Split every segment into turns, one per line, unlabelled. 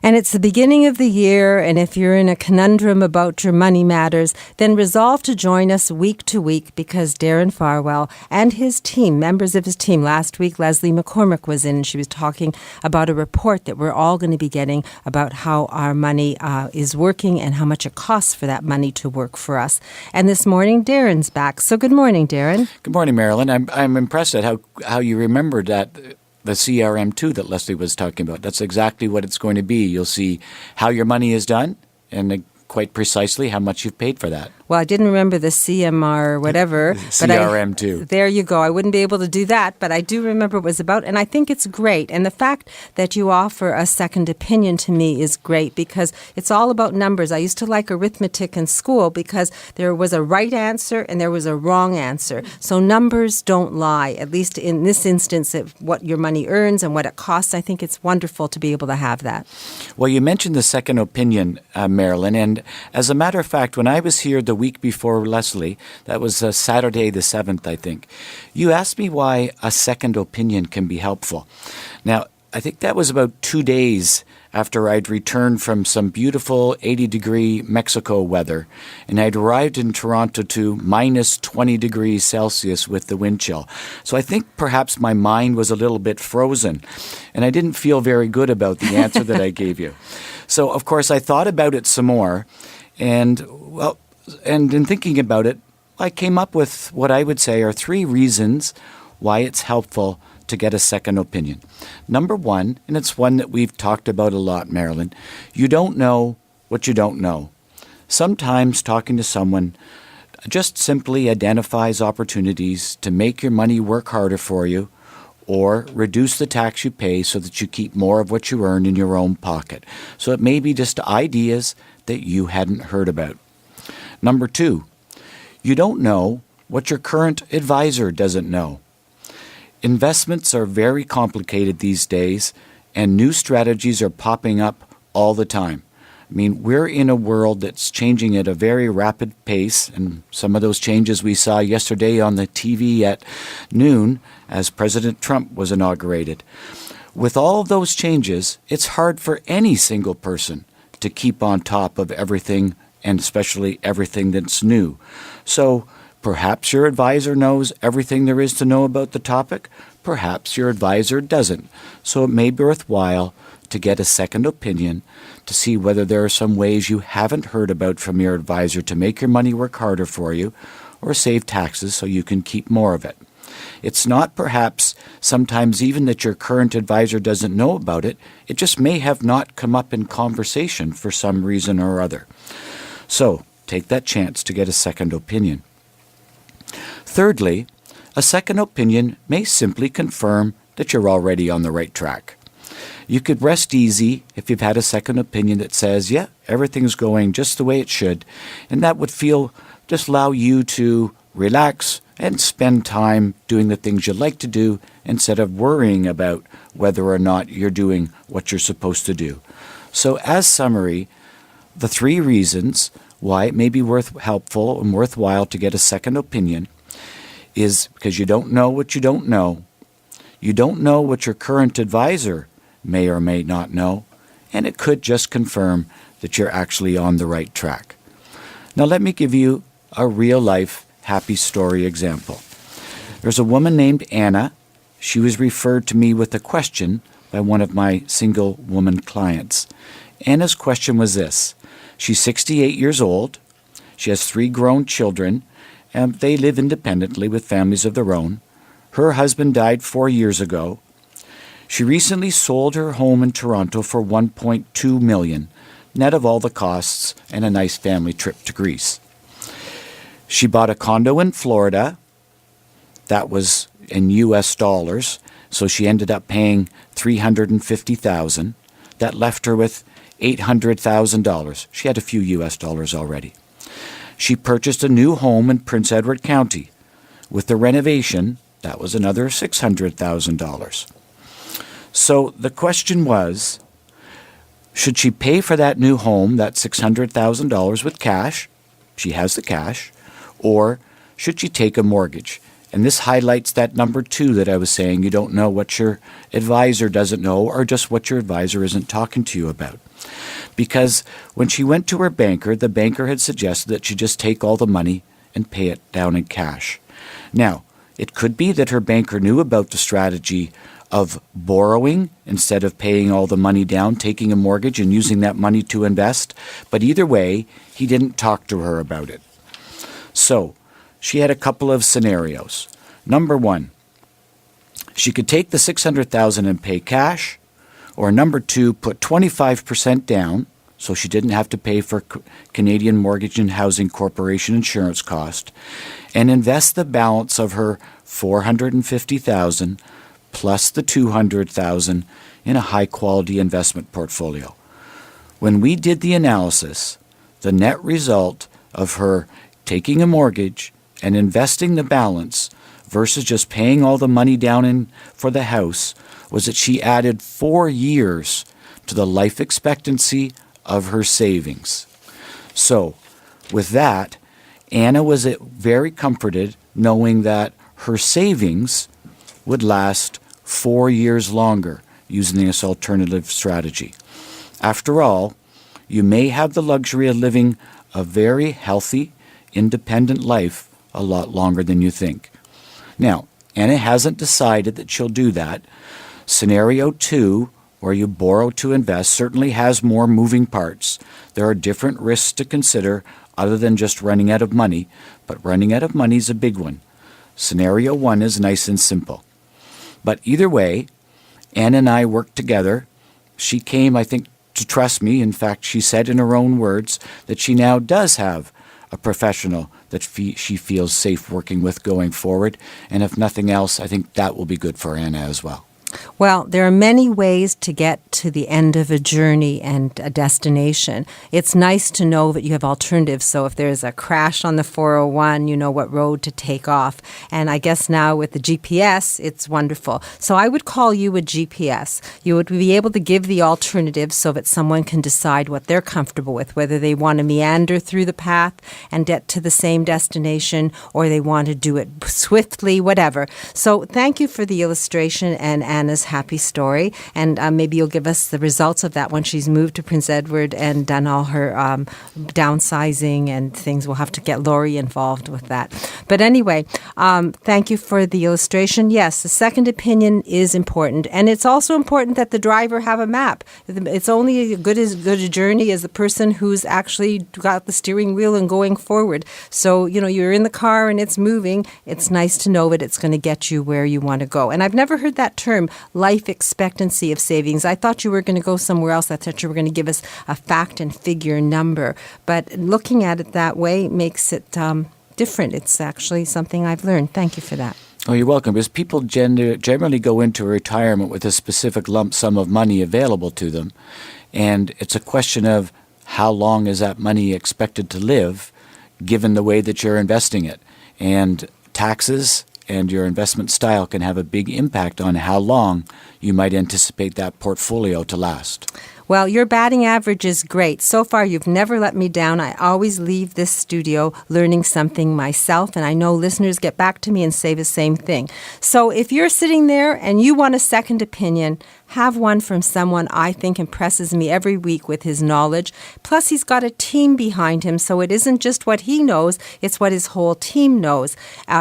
And it's the beginning of the year, and if you're in a conundrum about your money matters, then resolve to join us week to week because Darren Farwell and his team, members of his team, last week Leslie McCormick was in and she was talking about a report that we're all going to be getting about how our money is working and how much it costs for that money to work for us. And this morning, Darren's back. So good morning, Darren.
Good morning, Marilyn. I'm impressed at how you remembered that. The CRM2 that Leslie was talking about. That's exactly what it's going to be. You'll see how your money is done and quite precisely how much you've paid for that.
Well, I didn't remember the CMR or whatever.
CRM2.
There you go. I wouldn't be able to do that, but I do remember what it was about, and I think it's great. And the fact that you offer a second opinion to me is great because it's all about numbers. I used to like arithmetic in school because there was a right answer and there was a wrong answer. So numbers don't lie, at least in this instance of what your money earns and what it costs. I think it's wonderful to be able to have that.
Well, you mentioned the second opinion, Marilyn, and as a matter of fact, when I was here the week before Leslie, that was Saturday the 7th, I think, you asked me why a second opinion can be helpful. Now, I think that was about 2 days after I'd returned from some beautiful 80-degree Mexico weather, and I'd arrived in Toronto to minus 20 degrees Celsius with the wind chill. So I think perhaps my mind was a little bit frozen, and I didn't feel very good about the answer that I gave you. So, of course, I thought about it some more, and in thinking about it, I came up with what I would say are 3 reasons why it's helpful to get a second opinion. Number one, and it's one that we've talked about a lot, Marilyn, you don't know what you don't know. Sometimes talking to someone just simply identifies opportunities to make your money work harder for you or reduce the tax you pay so that you keep more of what you earn in your own pocket. So it may be just ideas that you hadn't heard about. Number 2, you don't know what your current advisor doesn't know. Investments are very complicated these days, and new strategies are popping up all the time. I mean, we're in a world that's changing at a very rapid pace, and some of those changes we saw yesterday on the TV at noon as President Trump was inaugurated. With all of those changes, it's hard for any single person to keep on top of everything, and especially everything that's new. So perhaps your advisor knows everything there is to know about the topic. Perhaps your advisor doesn't. So it may be worthwhile to get a second opinion to see whether there are some ways you haven't heard about from your advisor to make your money work harder for you or save taxes so you can keep more of it. It's not perhaps sometimes even that your current advisor doesn't know about it. It just may have not come up in conversation for some reason or other. So take that chance to get a second opinion. Thirdly, a second opinion may simply confirm that you're already on the right track. You could rest easy if you've had a second opinion that says, yeah, everything's going just the way it should, and that would just allow you to relax and spend time doing the things you like to do instead of worrying about whether or not you're doing what you're supposed to do. So as summary, the 3 reasons why it may be helpful and worthwhile to get a second opinion is because you don't know what you don't know. You don't know what your current advisor may or may not know, and it could just confirm that you're actually on the right track. Now let me give you a real-life happy story example. There's a woman named Anna. She was referred to me with a question by one of my single woman clients. Anna's question was this. She's 68 years old. She has 3 grown children, and they live independently with families of their own. Her husband died 4 years ago. She recently sold her home in Toronto for $1.2 million, net of all the costs and a nice family trip to Greece. She bought a condo in Florida. That was in US dollars, so she ended up paying $350,000. That left her with $800,000. She had a few US dollars already. She purchased a new home in Prince Edward County. With the renovation, that was another $600,000. So the question was, should she pay for that new home, that $600,000 with cash? She has the cash. Or should she take a mortgage? And this highlights that number 2 that I was saying. You don't know what your advisor doesn't know, or just what your advisor isn't talking to you about. Because when she went to her banker, the banker had suggested that she just take all the money and pay it down in cash. Now, it could be that her banker knew about the strategy of borrowing instead of paying all the money down, taking a mortgage and using that money to invest. But either way, he didn't talk to her about it. So she had a couple of scenarios. Number 1, she could take the $600,000 and pay cash, or number 2, put 25% down, so she didn't have to pay for Canadian Mortgage and Housing Corporation insurance cost, and invest the balance of her $450,000 plus the $200,000 in a high-quality investment portfolio. When we did the analysis, the net result of her taking a mortgage and investing the balance versus just paying all the money down for the house was that she added 4 years to the life expectancy of her savings. So, with that, Anna was very comforted knowing that her savings would last 4 years longer using this alternative strategy. After all, you may have the luxury of living a very healthy, independent life a lot longer than you think. Now, Anna hasn't decided that she'll do that. Scenario 2, where you borrow to invest, certainly has more moving parts. There are different risks to consider other than just running out of money, but running out of money is a big one. Scenario 1 is nice and simple. But either way, Anna and I worked together. She came, I think, to trust me. In fact, she said in her own words that she now does have a professional that she feels safe working with going forward. And if nothing else, I think that will be good for Anna as well.
Well, there are many ways to get to the end of a journey and a destination. It's nice to know that you have alternatives. So if there's a crash on the 401, you know what road to take off. And I guess now with the GPS, it's wonderful. So I would call you a GPS. You would be able to give the alternatives so that someone can decide what they're comfortable with, whether they want to meander through the path and get to the same destination, or they want to do it swiftly, whatever. So thank you for the illustration and Anna's happy story, and maybe you'll give us the results of that when she's moved to Prince Edward and done all her downsizing and things. We'll have to get Lori involved with that. But anyway, thank you for the illustration. Yes, the second opinion is important, and it's also important that the driver have a map. It's only as good a journey as the person who's actually got the steering wheel and going forward. So, you're in the car and it's moving. It's nice to know that it's going to get you where you want to go. And I've never heard that term, life expectancy of savings. I thought you were going to go somewhere else. I thought you were going to give us a fact and figure number. But looking at it that way makes it different. It's actually something I've learned. Thank you for that.
Oh, you're welcome. Because people generally go into retirement with a specific lump sum of money available to them. And it's a question of how long is that money expected to live given the way that you're investing it. And taxes and your investment style can have a big impact on how long you might anticipate that portfolio to last.
Well, your batting average is great. So far, you've never let me down. I always leave this studio learning something myself, and I know listeners get back to me and say the same thing. So if you're sitting there and you want a second opinion, have one from someone I think impresses me every week with his knowledge. Plus, he's got a team behind him, so it isn't just what he knows, it's what his whole team knows.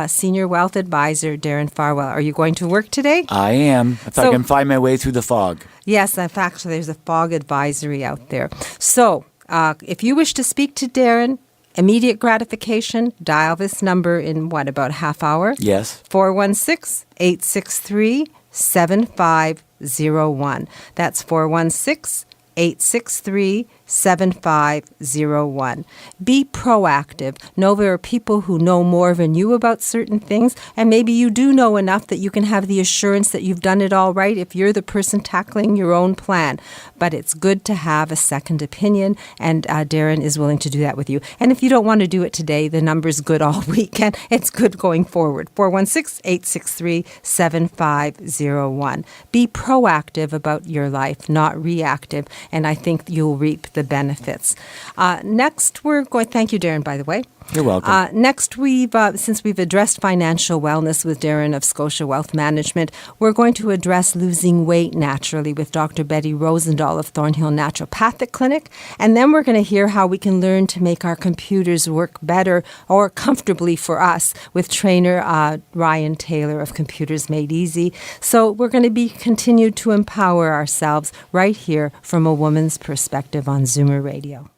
Senior Wealth Advisor Darren Farwell, are you going to work today?
I am, if I can find my way through the fog.
Yes, in fact, there's a fog advisory out there. So, if you wish to speak to Darren, immediate gratification, dial this number in, about a half hour?
Yes.
416-863-7501. That's 416-863-7501. Be proactive. Know there are people who know more than you about certain things, and maybe you do know enough that you can have the assurance that you've done it all right if you're the person tackling your own plan. But it's good to have a second opinion, and Darren is willing to do that with you. And if you don't want to do it today, the number's good all week, and it's good going forward. 416-863-7501. Be proactive about your life, not reactive, and I think you'll reap the benefits. Next, we're going. Thank you, Darren, by the way.
You're welcome.
Next, since we've addressed financial wellness with Darren of Scotia Wealth Management, we're going to address losing weight naturally with Dr. Betty Rosendahl of Thornhill Naturopathic Clinic. And then we're going to hear how we can learn to make our computers work better or comfortably for us with trainer Ryan Taylor of Computers Made Easy. So we're going to be continued to empower ourselves right here from a woman's perspective on Zoomer Radio.